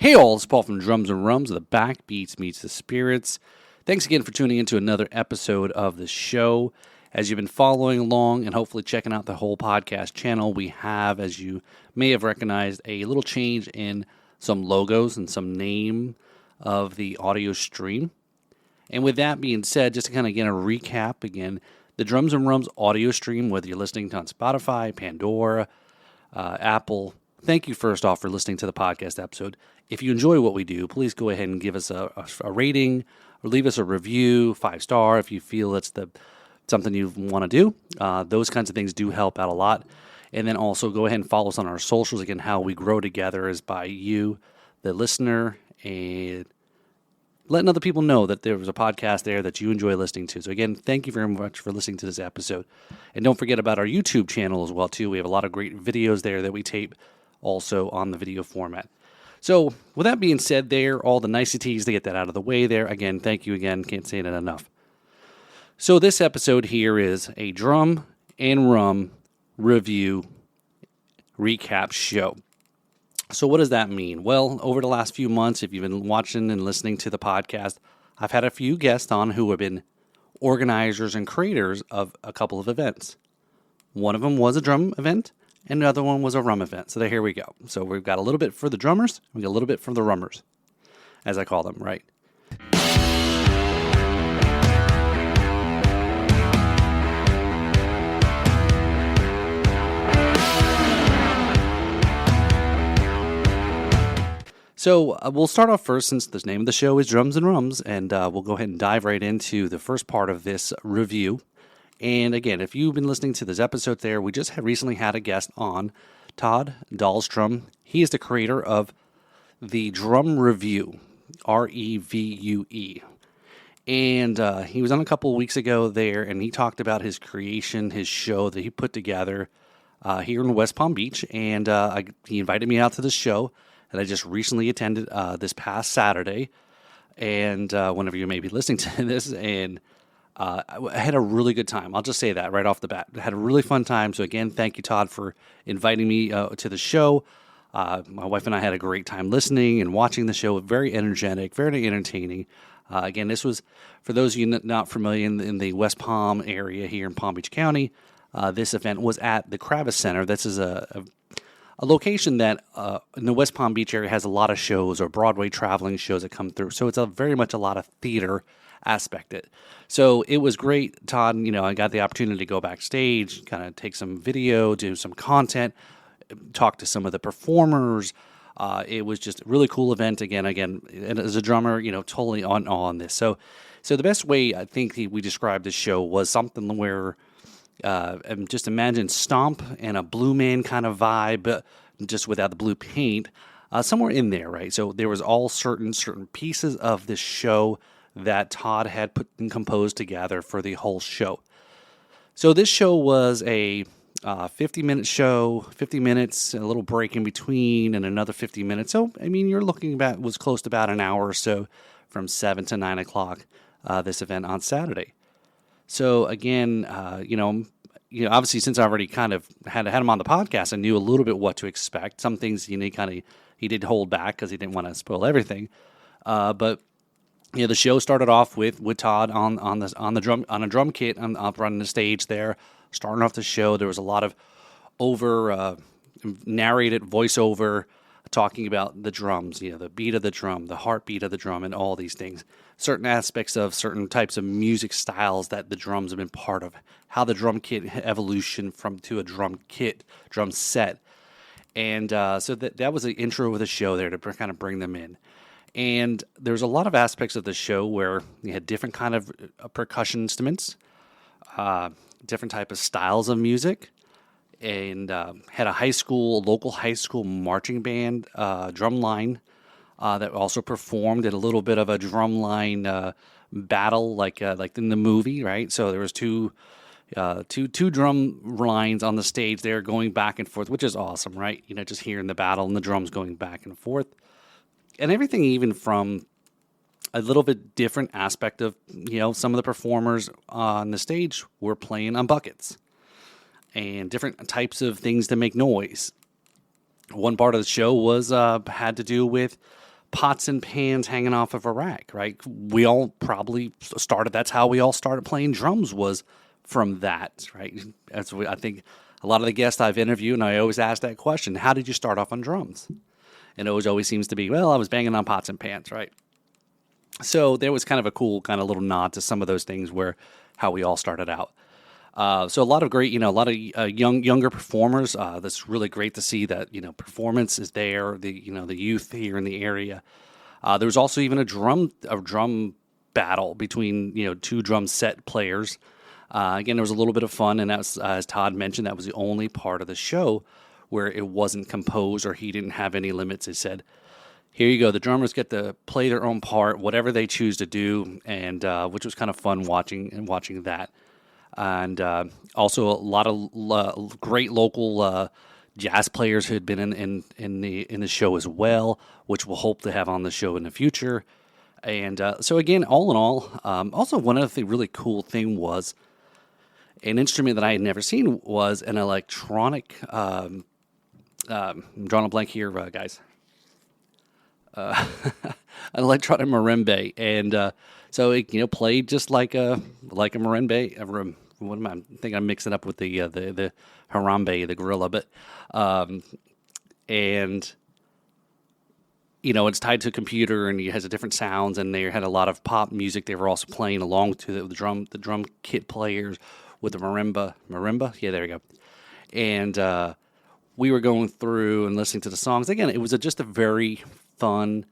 Hey all, it's Paul from Drums and Rums, the backbeats meets the spirits. Thanks again for tuning in to another episode of the show. As you've been following along and hopefully checking out the whole podcast channel, we have, as you may have recognized, a little change in some logos and some name of the audio stream. And with that being said, just to kind of get a recap again, the Drums and Rums audio stream, whether you're listening on Spotify, Pandora, Apple, thank you first off for listening to the podcast episode. If you enjoy what we do, please go ahead and give us a rating or leave us a review, 5-star, if you feel it's something you want to do. Those kinds of things do help out a lot. And then also go ahead and follow us on our socials. Again, how we grow together is by you, the listener, and letting other people know that there was a podcast there that you enjoy listening to. So again, thank you very much for listening to this episode. And don't forget about our YouTube channel as well, too. We have a lot of great videos there that we tape also on the video format. So with that being said there, all the niceties to get that out of the way there. Again, thank you again. Can't say it enough. So this episode here is a Drum and Rum review recap show. So what does that mean? Well, over the last few months, if you've been watching and listening to the podcast, I've had a few guests on who have been organizers and creators of a couple of events. One of them was a drum event, and the other one was a rum event. So here we go. So we've got a little bit for the drummers, we got a little bit for the rummers, as I call them, right? So we'll start off first, since the name of the show is Drums and Rums, and we'll go ahead and dive right into the first part of this review. And again, if you've been listening to this episode there, we just recently had a guest on, Todd Dalstrom. He is the creator of the Drum Revue, Revue. And he was on a couple of weeks ago there, and he talked about his creation, his show that he put together here in West Palm Beach. And he invited me out to this show that I just recently attended this past Saturday. And whenever you may be listening to this, and I had a really good time. I'll just say that right off the bat. I had a really fun time. So again, thank you, Todd, for inviting me to the show. My wife and I had a great time listening and watching the show. Very energetic, very entertaining. Again, this was, for those of you not familiar, in the West Palm area here in Palm Beach County, this event was at the Kravis Center. This is a location that in the West Palm Beach area has a lot of shows or Broadway traveling shows that come through. So it's very much a lot of theater aspected. So it was great, Todd. I got the opportunity to go backstage, kind of take some video, do some content, talk to some of the performers. It was just a really cool event. Again, and as a drummer, totally on this. So the best way I think we described this show was something where just imagine Stomp and a Blue Man kind of vibe, but just without the blue paint, somewhere in there, right? So there was all certain pieces of this show that Todd had put and composed together for the whole show. So this show was a 50-minute show, 50 minutes, a little break in between, and another 50 minutes. So, you're looking at, was close to about an hour or so from 7 to 9 o'clock, this event on Saturday. So again, obviously, since I already kind of had him on the podcast, I knew a little bit what to expect. Some things, he did hold back because he didn't want to spoil everything. But the show started off with Todd on a drum kit up running the stage there. Starting off the show, there was a lot of narrated voiceover talking about the drums, the beat of the drum, the heartbeat of the drum, and all these things. Certain aspects of certain types of music styles that the drums have been part of. How the drum kit evolution to a drum set. And so that was the intro of the show there to kind of bring them in. And there's a lot of aspects of the show where you had different kind of percussion instruments, different type of styles of music, and had a local high school marching band, drumline, that also performed in a little bit of a drumline battle, like in the movie, right? So there was two drum lines on the stage there going back and forth, which is awesome, right? Just hearing the battle and the drums going back and forth. And everything, even from a little bit different aspect of, some of the performers on the stage were playing on buckets and different types of things to make noise. One part of the show was had to do with pots and pans hanging off of a rack, right? We all probably started, that's how we all started playing drums, was from that, right? I think a lot of the guests I've interviewed, and I always ask that question, how did you start off on drums? And it always seems to be, well, I was banging on pots and pans, right? So there was kind of a cool kind of little nod to some of those things where how we all started out. So a lot of great, a lot of younger performers. That's really great to see that, performance is there. The youth here in the area. There was also even a drum battle between, two drum set players. Again, there was a little bit of fun, and that's, as Todd mentioned, that was the only part of the show where it wasn't composed or he didn't have any limits. He said, here you go, the drummers get to play their own part, whatever they choose to do, and which was kind of fun watching that. And also a lot of great local jazz players who had been in the show as well, which we'll hope to have on the show in the future. And so again, all in all, also one of the really cool thing was an instrument that I had never seen was an electronic. I'm drawing a blank here, guys. An electronic marimba, and so it played just like a marimba. What am I thinking? I'm mixing up with the harambe, the gorilla, but and it's tied to a computer and it has a different sounds, and they had a lot of pop music. They were also playing along to the drum kit players with the marimba. Yeah, there you go. And we were going through and listening to the songs. Again, it was just a very fun,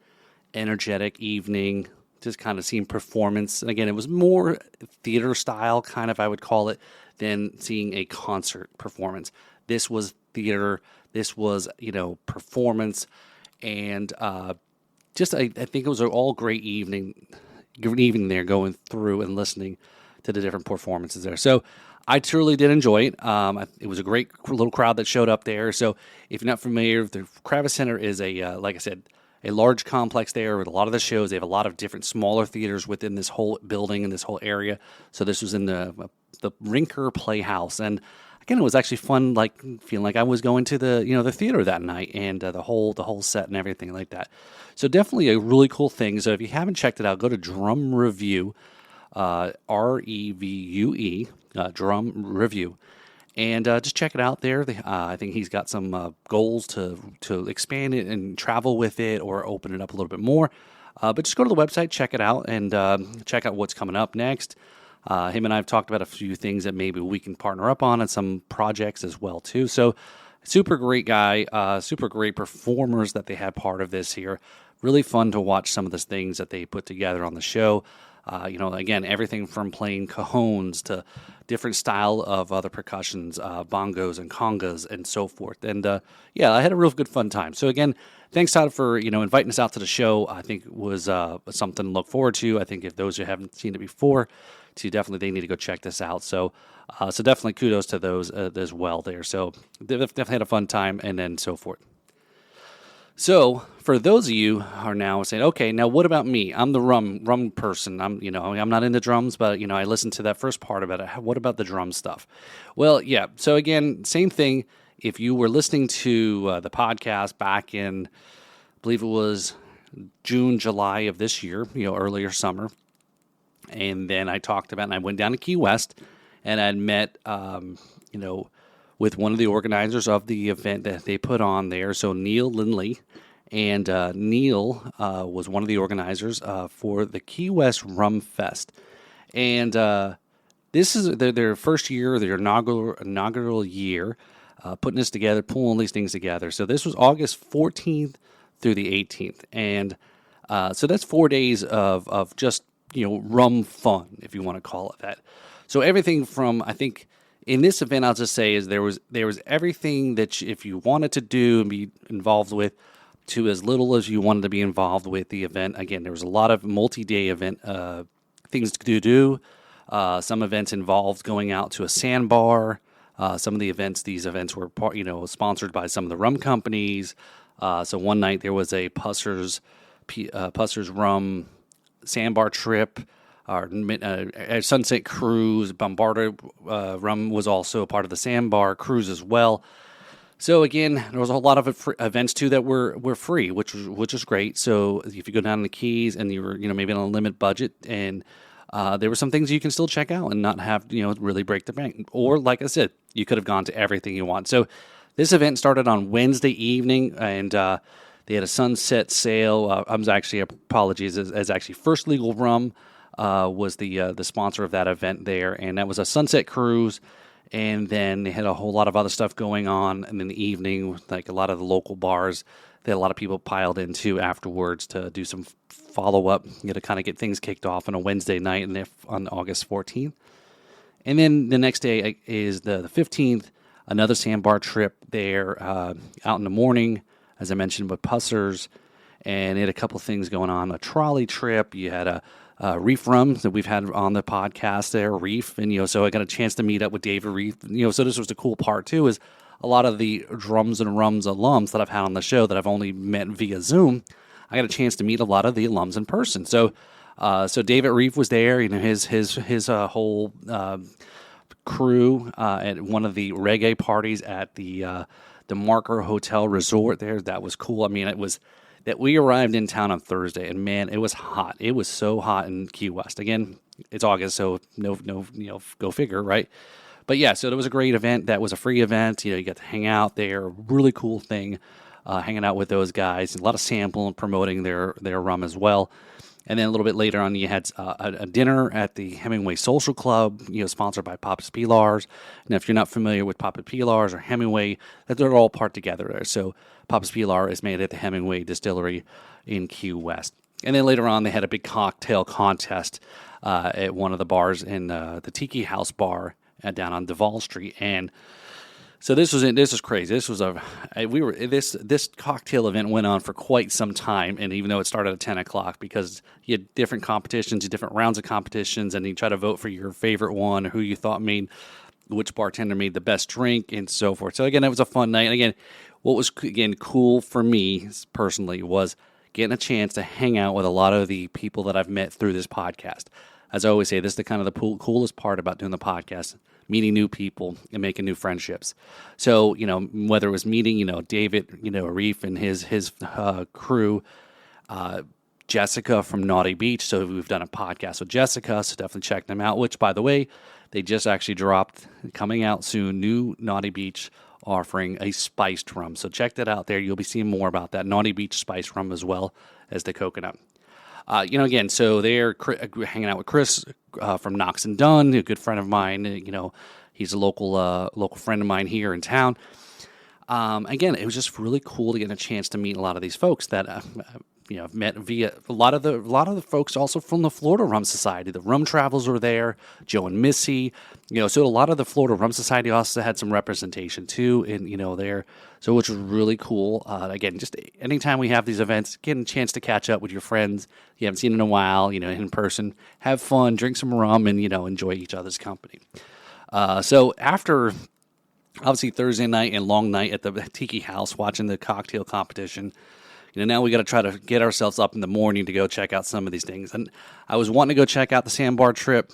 energetic evening, just kind of seeing performance. And again, it was more theater style, kind of, I would call it, than seeing a concert performance. This was theater. This was, performance. And I think it was an all great evening there, going through and listening to the different performances there. So I truly did enjoy it. It was a great little crowd that showed up there. So if you're not familiar, the Kravis Center is like I said, a large complex there with a lot of the shows. They have a lot of different smaller theaters within this whole building and this whole area. So this was in the Rinker Playhouse. And again, it was actually fun, like feeling like I was going to the theater that night, and the whole set and everything like that. So definitely a really cool thing. So if you haven't checked it out, go to Drum Revue, REVUE, Drum Revue, and just check it out there. I think he's got some goals to expand it and travel with it, or open it up a little bit more. But just go to the website, check it out, and check out what's coming up next. Him and I have talked about a few things that maybe we can partner up on, and some projects as well too. So super great guy, super great performers that they had part of this here. Really fun to watch some of the things that they put together on the show. Again, everything from playing cajones to different style of other percussions, bongos and congas and so forth. And I had a real good fun time. So again, thanks, Todd, for inviting us out to the show. I think it was something to look forward to. I think if those who haven't seen it before, they need to go check this out. So definitely kudos to those as well there. So they've definitely had a fun time, and then so forth. So for those of you who are now saying, okay, now what about me? I'm the rum person. I'm not into drums, but I listened to that first part about it. What about the drum stuff? Well, yeah. So again, same thing. If you were listening to the podcast back in, I believe it was June, July of this year, earlier summer, and then I talked about, and I went down to Key West, and I'd met, with one of the organizers of the event that they put on there. So Neil Lindley, and Neil was one of the organizers for the Key West Rum Fest. And this is their first year, their inaugural year, putting this together, pulling these things together. So this was August 14th through the 18th. And so that's 4 days of just, rum fun, if you want to call it that. So everything from, I think, in this event, I'll just say, is there was everything that if you wanted to do and be involved with, to as little as you wanted to be involved with the event. Again, there was a lot of multi-day event things to do. Some events involved going out to a sandbar. Some of these events were sponsored by some of the rum companies. So one night there was a Pusser's Rum sandbar trip. Our Sunset Cruise, Bombardier Rum was also a part of the sandbar cruise as well. So again, there was a whole lot of events too that were free, which was great. So if you go down in the Keys and you were maybe on a limit budget, and there were some things you can still check out and not have really break the bank. Or like I said, you could have gone to everything you want. So this event started on Wednesday evening, and they had a sunset sale. Apologies, as actually First Legal Rum was the sponsor of that event there, and that was a sunset cruise. And then they had a whole lot of other stuff going on. And in the evening, like a lot of the local bars, they had a lot of people piled into afterwards to do some follow-up, to kind of get things kicked off on a Wednesday night and on August 14th. And then the next day is the 15th, another sandbar trip there out in the morning, as I mentioned, with Pussers. And they had a couple things going on, a trolley trip. You had a Reef Rum that we've had on the podcast there, Reef. And, so I got a chance to meet up with David Reef. So this was the cool part, too, is a lot of the Drums and Rums alums that I've had on the show that I've only met via Zoom, I got a chance to meet a lot of the alums in person. So David Reef was there, his whole crew at one of the reggae parties at the Marker Hotel Resort there. That was cool. I mean, it was that we arrived in town on Thursday, and man, it was hot. It was so hot in Key West. Again, it's August, so no, go figure, right? But yeah, so it was a great event. That was a free event. You got to hang out there. Really cool thing, hanging out with those guys. A lot of sample and promoting their rum as well. And then a little bit later on, you had a dinner at the Hemingway Social Club, sponsored by Papa's Pilars. Now, if you're not familiar with Papa's Pilars or Hemingway, they're all part together there. So Papa's Pilar is made at the Hemingway Distillery in Key West. And then later on, they had a big cocktail contest at one of the bars in the Tiki House Bar down on Duval Street. And so this was crazy. This cocktail event went on for quite some time, and even though it started at 10 o'clock, because you had different competitions, different rounds of competitions, and you try to vote for your favorite one, who you thought which bartender made the best drink, and so forth. So again, it was a fun night. And again, what was cool for me personally was getting a chance to hang out with a lot of the people that I've met through this podcast. As I always say, this is the kind of the coolest part about doing the podcast. Meeting new people and making new friendships. So, whether it was meeting, David, Reef and his crew, Jessica from Naughty Beach. So we've done a podcast with Jessica, so definitely check them out, which, by the way, they just actually dropped, coming out soon, new Naughty Beach offering a spiced rum. So check that out there. You'll be seeing more about that. Naughty Beach spiced rum as well as the coconut. Again, so they're hanging out with Chris from Knox and Dunn, a good friend of mine. He's a local friend of mine here in town. Again, it was just really cool to get a chance to meet a lot of these folks that I've met via a lot of the folks also from the Florida Rum Society. The Rum Travels were there, Joe and Missy. So a lot of the Florida Rum Society also had some representation too, there. So which was really cool. Again, just anytime we have these events, getting a chance to catch up with your friends you haven't seen in a while, in person, have fun, drink some rum, and enjoy each other's company. So after obviously Thursday night and long night at the Tiki House watching the cocktail competition, now we got to try to get ourselves up in the morning to go check out some of these things. And I was wanting to go check out the sandbar trip,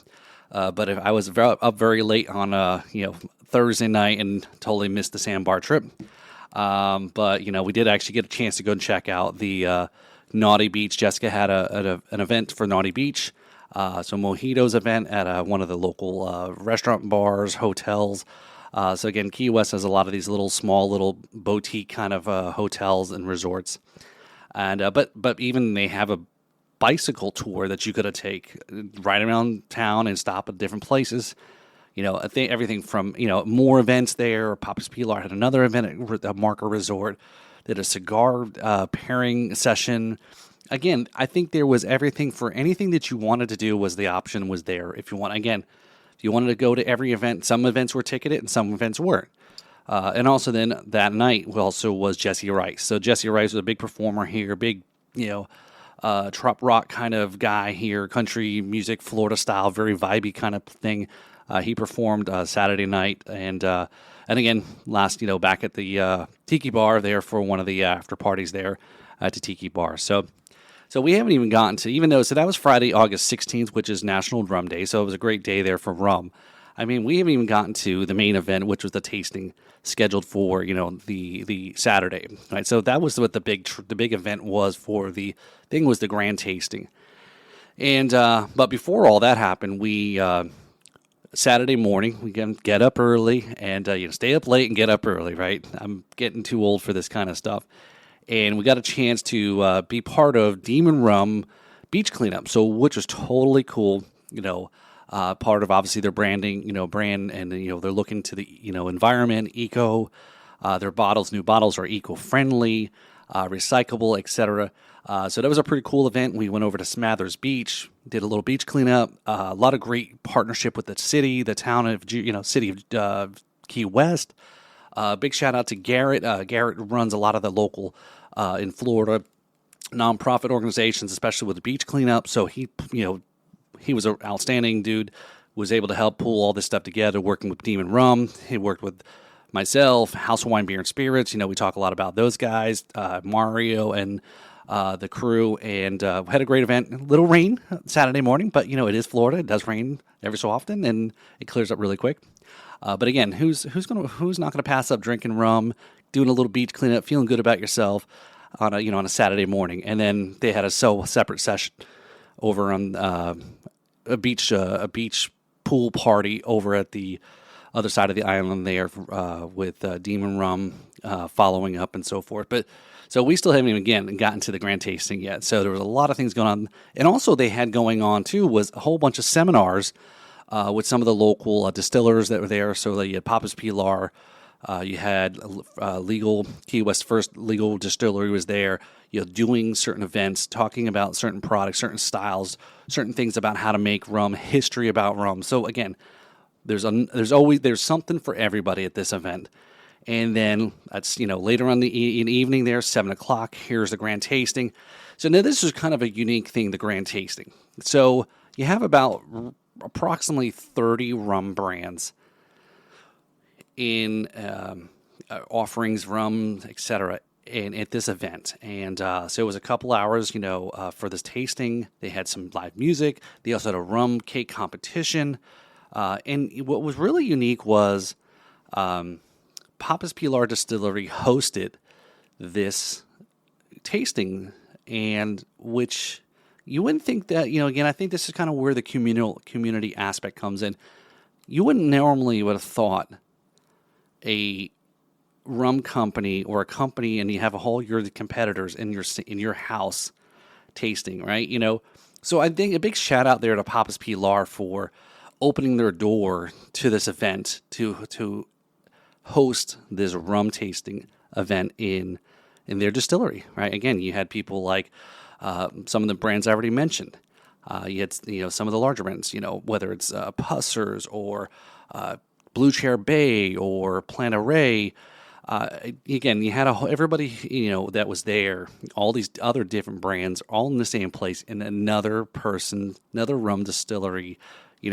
but I was up very late on Thursday night and totally missed the sandbar trip. But we did actually get a chance to go and check out the Naughty Beach. Jessica had an event for Naughty Beach, so Mojito's event at one of the local restaurant bars, hotels. So again, Key West has a lot of these small little boutique kind of hotels and resorts, and but even they have a bicycle tour that you could take right around town and stop at different places. I think everything from more events there. Papa's Pilar had another event at the Marker Resort. Did a cigar pairing session. Again, I think there was everything for anything that you wanted to do. The option was there. If you wanted to go to every event, some events were ticketed and some events weren't. And also then that night also was Jesse Rice. So Jesse Rice was a big performer here, big, trop rock kind of guy here, country music, Florida style, very vibey kind of thing. He performed Saturday night and again, back at the Tiki Bar there for one of the after parties there at the Tiki Bar. So we haven't even gotten to, so that was Friday, August 16th, which is National Drum Day. So it was a great day there for rum. I mean, we haven't even gotten to the main event, which was the tasting scheduled for, the Saturday, right? So that was what the big event was for the thing, was the grand tasting. And but before all that happened, we Saturday morning we get up early and stay up late and get up early, right? I'm getting too old for this kind of stuff, and we got a chance to be part of Demon Rum beach cleanup, so which was totally cool. Part of obviously their branding, brand, and they're looking to the environment, eco. Their new bottles are eco-friendly, recyclable, etc. So that was a pretty cool event. We went over to Smathers Beach, did a little beach cleanup. A lot of great partnership with the city, the town of city of Key West. Big shout out to Garrett. Garrett runs a lot of the local in Florida nonprofit organizations, especially with the beach cleanup. So he was an outstanding dude. Was able to help pull all this stuff together, working with Demon Rum. He worked with myself, House of Wine, Beer, and Spirits. We talk a lot about those guys, Mario and the crew, and had a great event. A little rain Saturday morning, but it is Florida. It does rain every so often, and it clears up really quick. But again, who's not gonna pass up drinking rum, doing a little beach cleanup, feeling good about yourself on a Saturday morning? And then they had a separate session over on a beach pool party over at the other side of the island there with Demon Rum following up and so forth. But so we still haven't even gotten to the grand tasting yet. So there was a lot of things going on, and also they had going on too was a whole bunch of seminars with some of the local distillers that were there. So you had Papa's Pilar. You had Key West First Legal Distillery was there, doing certain events, talking about certain products, certain styles, certain things about how to make rum, history about rum. So again, there's something for everybody at this event. And then that's later on in the evening there, 7:00. Here's the grand tasting. So now this is kind of a unique thing, the grand tasting. So you have about approximately 30 rum brands in offerings, rum, etc. And at this event, and so it was a couple hours, for this tasting. They had some live music. They also had a rum cake competition, and what was really unique was Papa's Pilar Distillery hosted this tasting, and which you wouldn't think that again. I think this is kind of where the community aspect comes in. You wouldn't normally would have thought a rum company or a company, and you have your competitors in your house tasting, right? So I think a big shout out there to Papa's Pilar for opening their door to this event to host this rum tasting event in their distillery, right? Again, you had people like some of the brands I already mentioned. You had some of the larger brands, whether it's Pussers or Blue Chair Bay or Plant Array. Again, you had everybody that was there, all these other different brands, all in the same place in another rum distillery.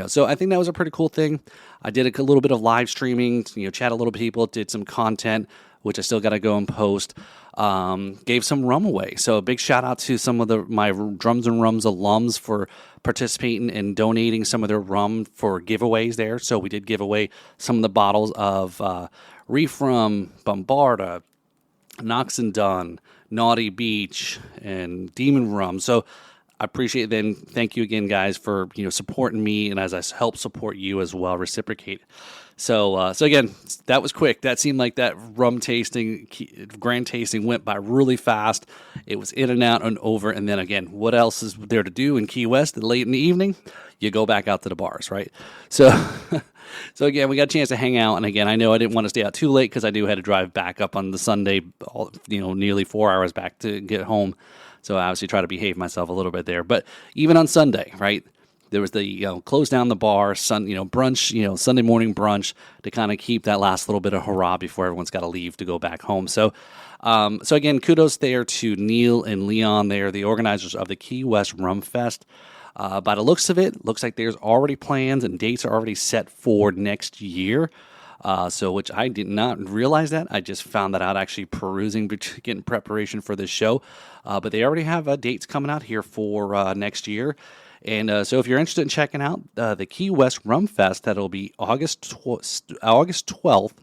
So I think that was a pretty cool thing. I did a little bit of live streaming, chat a little people, did some content, which I still got to go and post. Gave some rum away. So a big shout out to some of my Drums and Rums alums for participating and donating some of their rum for giveaways there. So we did give away some of the bottles of Reef Rum, Bombarda, Knox and Dunn, Naughty Beach, and Demon Rum. So I appreciate it. Then thank you again, guys, for supporting me, and as I help support you as well, reciprocate. So again, that was quick. That seemed like that rum tasting, grand tasting, went by really fast. It was in and out and over. And then again, what else is there to do in Key West late in the evening? You go back out to the bars, right? So, so again, we got a chance to hang out. And again, I know I didn't want to stay out too late because I knew I had to drive back up on the Sunday, nearly 4 hours back to get home. So I obviously try to behave myself a little bit there. But even on Sunday, right? There was the close down the bar, brunch, Sunday morning brunch to kind of keep that last little bit of hurrah before everyone's got to leave to go back home. So, so again, kudos there to Neil and Leon. They are the organizers of the Key West Rum Fest. By the looks of it, looks like there's already plans and dates are already set for next year. So which I did not realize that. I just found that out actually perusing, getting preparation for this show. But they already have dates coming out here for next year. And so if you're interested in checking out the Key West Rum Fest, that'll be August 12th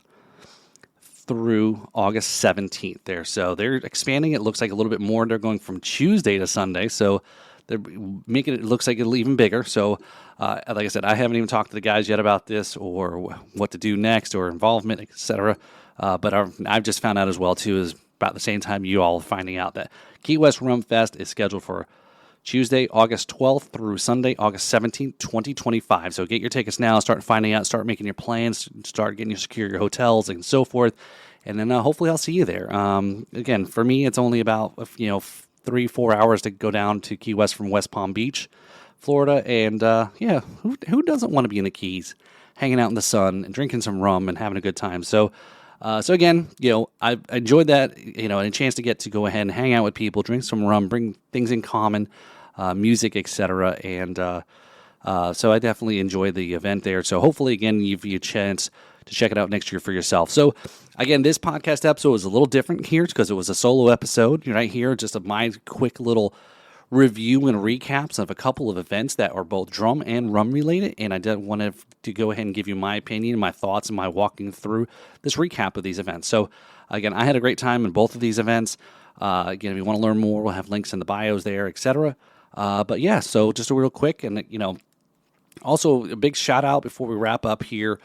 through August 17th there. So they're expanding it. Looks like a little bit more. They're going from Tuesday to Sunday. So they're making it looks like it'll even bigger. So like I said, I haven't even talked to the guys yet about this or what to do next or involvement, etc. But I've just found out as well, too, is about the same time you all are finding out that Key West Rum Fest is scheduled for Tuesday, August 12th through Sunday, August 17th, 2025. So get your tickets now, start finding out, start making your plans, start getting your hotels and so forth. And then hopefully I'll see you there. Again, for me, it's only about 3-4 hours to go down to Key West from West Palm Beach, Florida. And who doesn't want to be in the Keys, hanging out in the sun and drinking some rum and having a good time? So again, I enjoyed that, and a chance to get to go ahead and hang out with people, drink some rum, bring things in common, music, etc. And so I definitely enjoyed the event there. So hopefully, again, you have a chance to check it out next year for yourself. So again, this podcast episode was a little different here because it was a solo episode right here, just my quick little review and recaps of a couple of events that are both drum and rum related, and I did want to go ahead and give you my opinion, my thoughts, and my walking through this recap of these events. So again, I had a great time in both of these events. Again, if you want to learn more, we'll have links in the bios there, etc. But yeah, so just a real quick, and also a big shout out before we wrap up here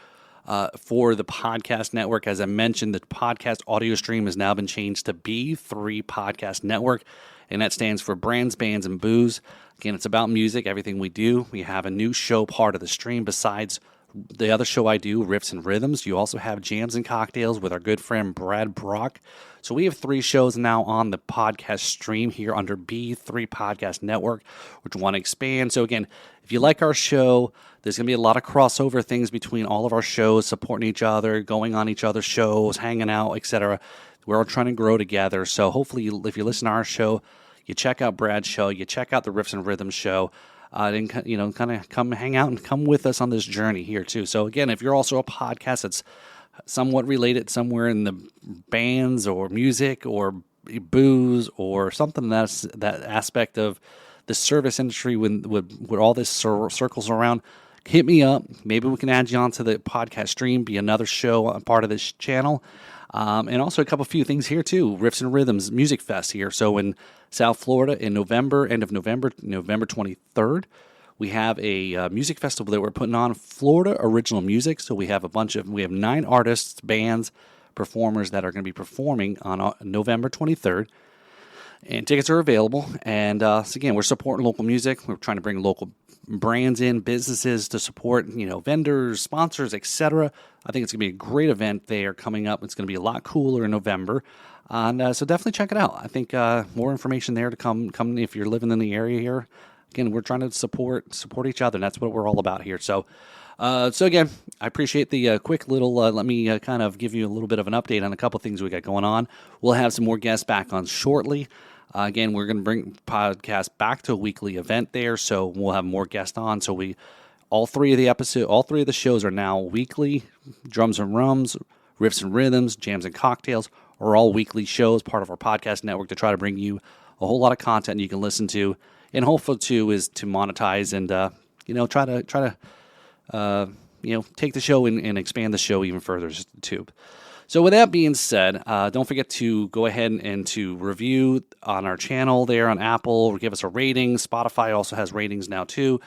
for the podcast network. As I mentioned, the podcast audio stream has now been changed to B3 Podcast Network, and that stands for Brands, Bands, and Booze. Again, it's about music, everything we do. We have a new show part of the stream besides the other show I do, Riffs and Rhythms. You also have Jams and Cocktails with our good friend Brad Brock. So we have 3 shows now on the podcast stream here under B3 Podcast Network, which we want to expand. So again, if you like our show, there's going to be a lot of crossover things between all of our shows, supporting each other, going on each other's shows, hanging out, etc. We're all trying to grow together. So hopefully, if you listen to our show, you check out Brad's show, you check out the Riffs and Rhythms show, and kind of come hang out and come with us on this journey here too. So again, if you're also a podcast that's somewhat related somewhere in the bands or music or booze or something that's that aspect of the service industry where all this circles around, hit me up. Maybe we can add you onto the podcast stream, be another show, a part of this channel. And also a few things here too. Riffs and Rhythms Music Fest here. So in South Florida in November, end of November, November 23rd, we have a music festival that we're putting on, Florida Original Music. So we have 9 artists, bands, performers that are going to be performing on November 23rd. And tickets are available. And so again, we're supporting local music. We're trying to bring local brands in, businesses to support, vendors, sponsors, etc. I think it's going to be a great event there coming up. It's going to be a lot cooler in November. And so definitely check it out. I think more information there to come if you're living in the area here. Again, we're trying to support each other, and that's what we're all about here. So again, I appreciate the quick little, let me kind of give you a little bit of an update on a couple things we got going on. We'll have some more guests back on shortly. Again, we're going to bring podcast back to a weekly event there, so we'll have more guests on. So all three of the shows are now weekly. Drums and Rums, Riffs and Rhythms, Jams and Cocktails are all weekly shows, part of our podcast network to try to bring you a whole lot of content you can listen to. And hopeful too is to monetize and try to take the show and expand the show even further too. So with that being said, don't forget to go ahead and to review on our channel there on Apple, or give us a rating. Spotify also has ratings now too,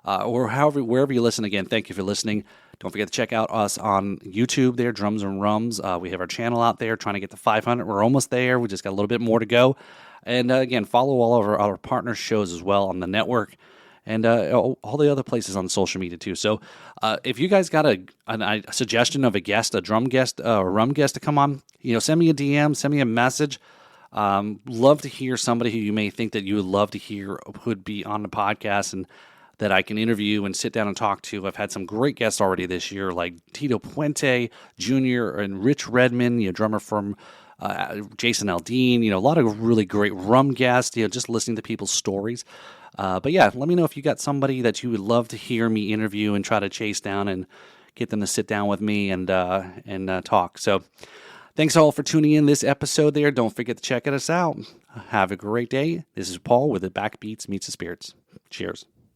or wherever you listen. Again, thank you for listening. Don't forget to check out us on YouTube there, Drums and Rums. We have our channel out there trying to get to 500. We're almost there. We just got a little bit more to go. And again, follow all of our partner shows as well on the network. And all the other places on social media too. So if you guys got a suggestion of a guest, a drum guest, or rum guest to come on, send me a DM, send me a message. Love to hear somebody who you may think that you would love to hear would be on the podcast and that I can interview and sit down and talk to. I've had some great guests already this year, like Tito Puente Jr. and Rich Redmond, drummer from Jason Aldean. A lot of really great rum guests. Just listening to people's stories. But yeah, let me know if you got somebody that you would love to hear me interview and try to chase down and get them to sit down with me and talk. So thanks all for tuning in this episode there. Don't forget to check us out. Have a great day. This is Paul with the Backbeats Meets the Spirits. Cheers.